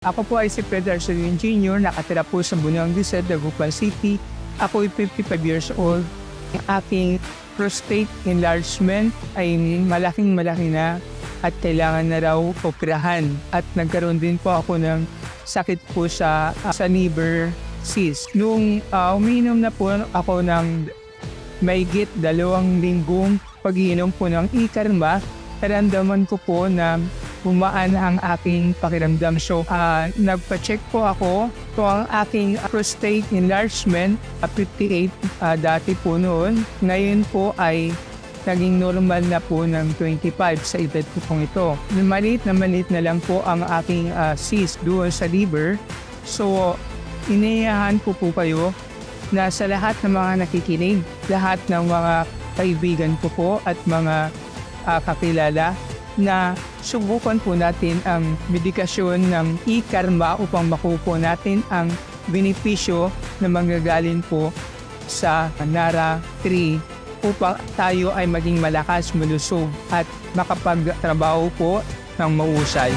Ako po ay si Fred Arcelin Jr., nakatira po sa Bunuang Lised, Dagupan City. Ako ay 55 years old. Ang aking prostate enlargement ay malaking-malaki na at kailangan na raw operahan. At nagkaroon din po ako ng sakit po sa liver cyst. Nung umiinom na po ako ng mahigit 2 linggong pag-iinom po ng Ikarma, naramdaman ko po na bumaan ang aking pakiramdam. So, nagpa-check po ako. So, ang aking prostate enlargement, 58 dati po noon. Ngayon po ay naging normal na po ng 25 sa edad ko pong ito. Maliit na lang po ang aking cyst doon sa liver. So, inayahan ko po kayo na sa lahat ng mga nakikinig, lahat ng mga kaibigan ko po at mga kakilala, na subukan po natin ang medikasyon ng Ikarma upang makuha natin ang benepisyo na manggagaling po sa NARA-3 upang tayo ay maging malakas, malusog at makapagtrabaho po ng mahusay.